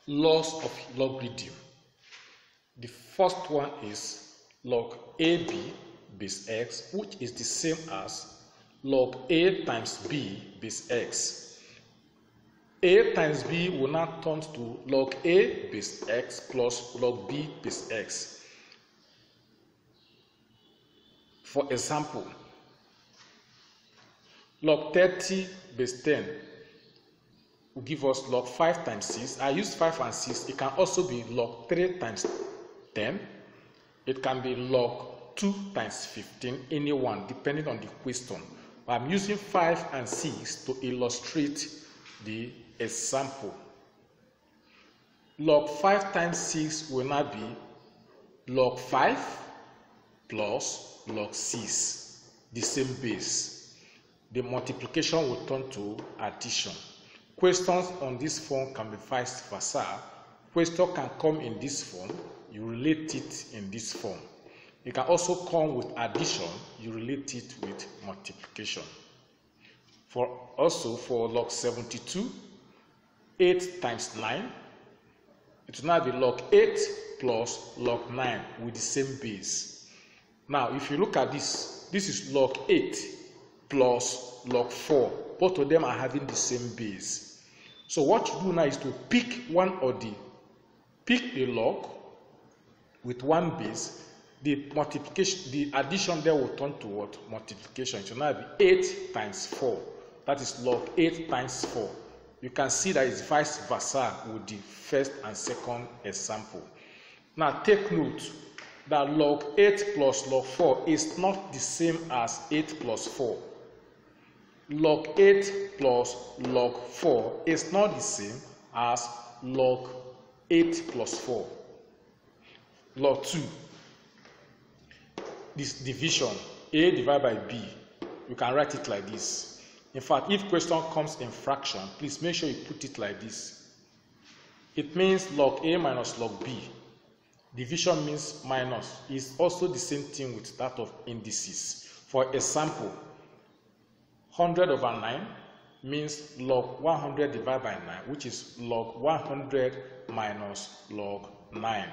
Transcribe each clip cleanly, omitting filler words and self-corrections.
laws of logarithm. The first one is log AB base x, which is the same as log A times B base x. A times B will now turn to log A base x plus log B base x. For example, log 30 base 10 will give us log 5 times 6. I use 5 and 6. It can also be log 3 times 10. It can be log 2 times 15, any one, depending on the question. I'm using 5 and 6 to illustrate the example. Log 5 times 6 will now be log 5 plus log 6, the same base. The multiplication will turn to addition. Questions on this form can be vice versa. Question can come in this form, you relate it in this form. It can also come with addition, you relate it with multiplication. Also for log 72, 8 times 9, it will now be log 8 plus log 9 with the same base. Now, if you look at this, this is log 8 plus log 4. Both of them are having the same base. So what you do now is to pick the log with one base. The multiplication, the addition there will turn to what? Multiplication. It will now be 8 times 4. That is log 8 times 4. You can see that it's vice versa with the first and second example. Now take note that log 8 plus log 4 is not the same as 8 plus 4. Log 8 plus log 4 is not the same as log 8 plus 4. Log 2. This division, A divided by B, you can write it like this. In fact, if question comes in fraction, please make sure you put it like this. It means log A minus log B. Division means minus. It's also the same thing with that of indices. For example, 100 over 9 means log 100 divided by 9, which is log 100 minus log 9.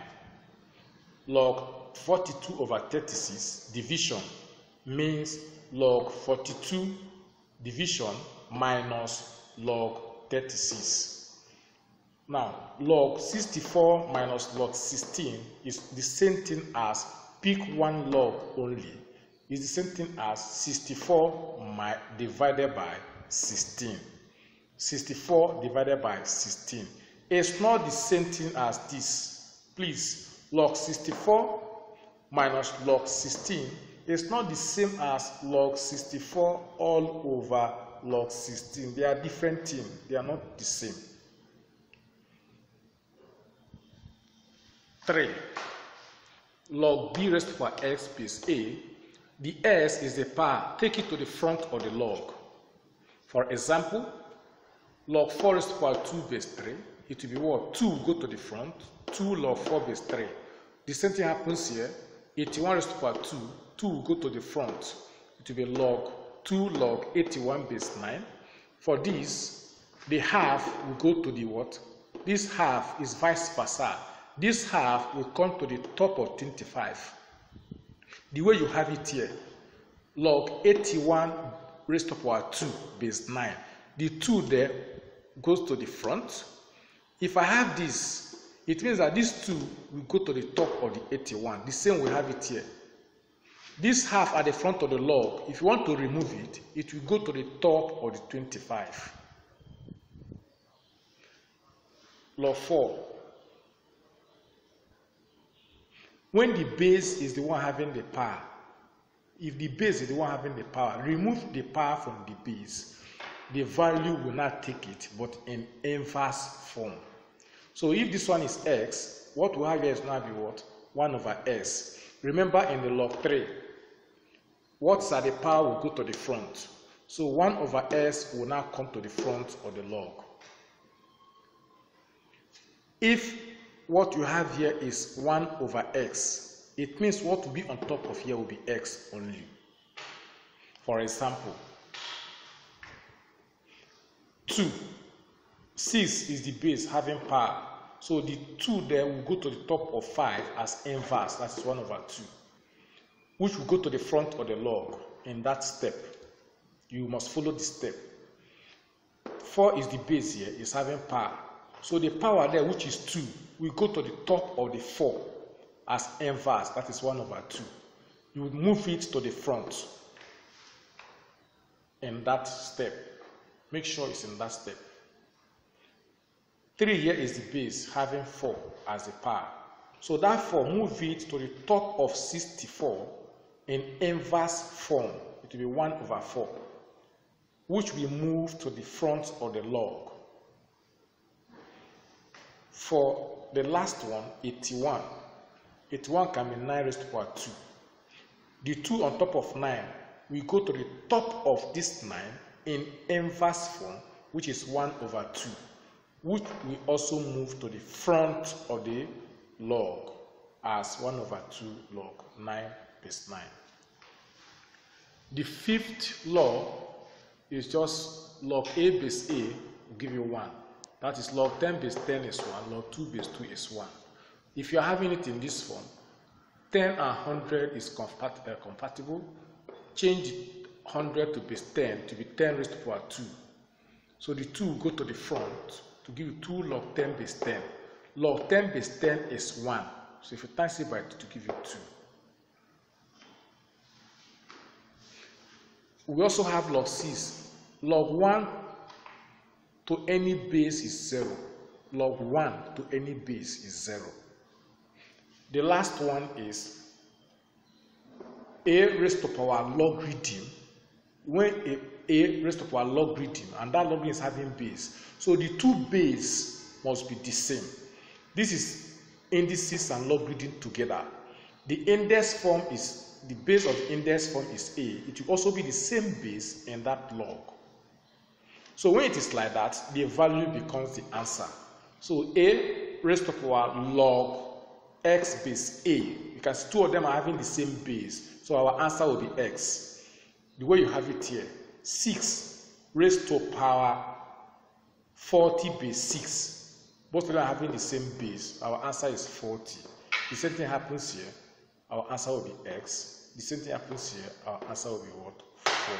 Log 42 over 36, division, means log 42 division minus log 36. Now, log 64 minus log 16 is the same thing as pick one log only. It's the same thing as 64 divided by 16. 64 divided by 16. It's not the same thing as this. Please, log 64 minus log 16 is not the same as log 64 all over log 16. They are different things. They are not the same. 3. Log b raised to the power x base a. The s is the power. Take it to the front of the log. For example, log 4 raised to the power 2 base 3. It will be what? 2 will go to the front. 2 log 4 base 3. The same thing happens here. 81 raised to the power 2. 2 will go to the front. It will be log 2 log 81 base 9. For this, the half will go to the what? This half is vice versa. This half will come to the top of 25. The way you have it here, log 81 raised to the power 2 base 9. The 2 there goes to the front. If I have this, it means that this 2 will go to the top of the 81. The same we have it here. This half at the front of the log, if you want to remove it, it will go to the top of the 25. Log 4. When the base is the one having the power, if the base is the one having the power, remove the power from the base. The value will not take it, but in inverse form. So if this one is x, what we have here is now be what? 1 over s. Remember in the log 3, what's at the power will go to the front. So 1 over s will now come to the front of the log. If what you have here is 1 over x, it means what will be on top of here will be x only. For example, 2. 6 is the base having power. So the 2 there will go to the top of 5 as inverse, that is 1 over 2, which will go to the front of the log in that step. You must follow the step. 4 is the base here, is having power. So the power there, which is 2, will go to the top of the 4 as inverse, that is 1 over 2. You will move it to the front in that step. Make sure it's in that step. 3 here is the base, having 4 as the power. So that 4, move it to the top of 64 in inverse form. It will be 1 over 4, which will move to the front of the log. For the last one, 81. 81 can be 9 raised to the power 2. The 2 on top of 9 will go to the top of this 9 in inverse form, which is 1 over 2, which will also move to the front of the log as 1 over 2 log, 9 base 9. The 5th log is just log A base A will give you 1. That is log 10 base 10 is 1, log 2 base 2 is 1. If you are having it in this form, 10 and 100 is compatible. Change 100 to base 10 to be 10 raised to the power 2. So the 2 will go to the front to give you 2 log 10 base 10. Log 10 base 10 is 1. So if you times it by 2 to give you 2. We also have log 6. Log 1 to any base is 0. Log 1 to any base is 0. The last one is a raised to power logarithm. When a raised to power logarithm, and that logarithm is having base, so the 2 base must be the same. This is indices and logarithm together. The index form is, the base of the index form is a. It will also be the same base in that log. So when it is like that, the value becomes the answer. So a raised to power log x base a, because 2 of them are having the same base, so our answer will be x. The way you have it here, 6 raised to power 40 base 6. Both of them are having the same base. Our answer is 40. The same thing happens here. Our answer will be x. The same thing happens here. Our answer will be what? 4.